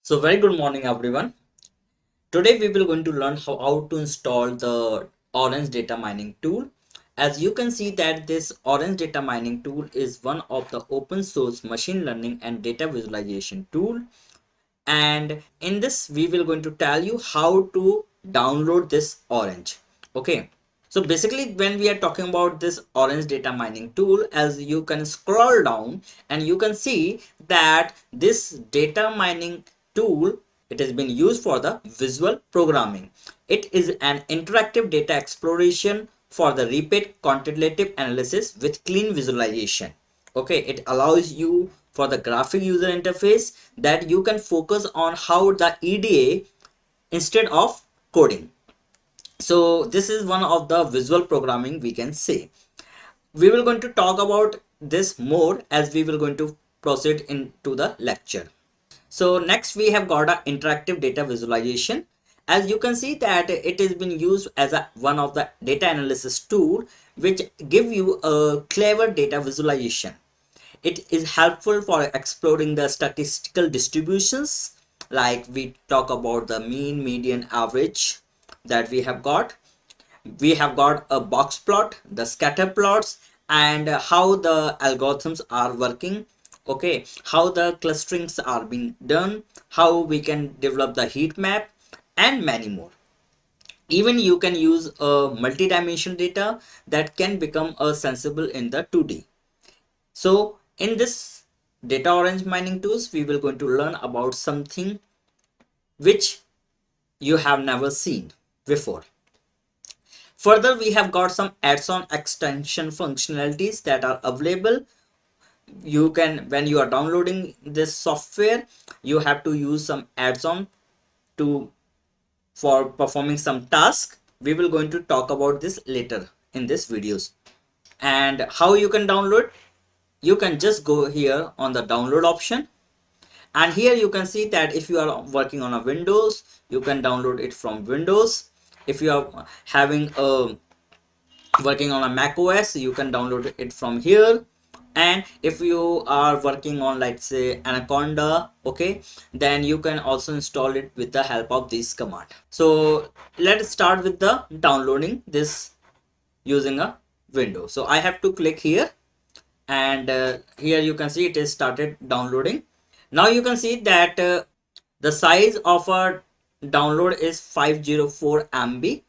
So very good morning everyone. Today we will going to learn how to install the Orange data mining tool. As you can see that this Orange data mining tool is one of the open source machine learning and data visualization tool. And in this we will going to tell you how to download this Orange. Okay. So basically when we are talking about this Orange data mining tool, as you can scroll down and you can see that this data mining tool, it has been used for the visual programming. It is an interactive data exploration for the repeat quantitative analysis with clean visualization. Okay, it allows you for the graphic user interface that you can focus on how the EDA instead of coding. So this is one of the visual programming we can say. We will going to talk about this more as we will going to proceed into the lecture. So next we have got a interactive data visualization. As you can see that it has been used as a one of the data analysis tool which give you a clever data visualization. It is helpful for exploring the statistical distributions, like we talk about the mean, median, average that we have got. We have got a box plot, the scatter plots, and how the algorithms are working. Okay, how the clusterings are being done, how we can develop the heat map, and many more. Even you can use a multi-dimensional data that can become a sensible in the 2D. So in this data orange mining tools, we will going to learn about something which you have never seen before. Further, we have got some add-on extension functionalities that are available. You can, when you are downloading this software, you have to use some add-on to for performing some task. We will going to talk about this later in this videos. And how you can download, you can just go here on the download option, and here you can see that if you are working on a Windows, you can download it from Windows. If you are having a working on a Mac OS, you can download it from here. And if you are working on, let's say, Anaconda, okay, then you can also install it with the help of this command. So let's start with the downloading this using a window. So I have to click here, and here you can see it is started downloading. Now you can see that the size of a download is 504 MB.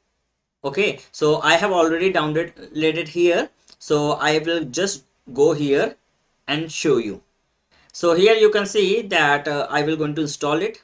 Okay, so I have already downloaded it here, so I will just go here and show you. So here you can see that I will going to install it.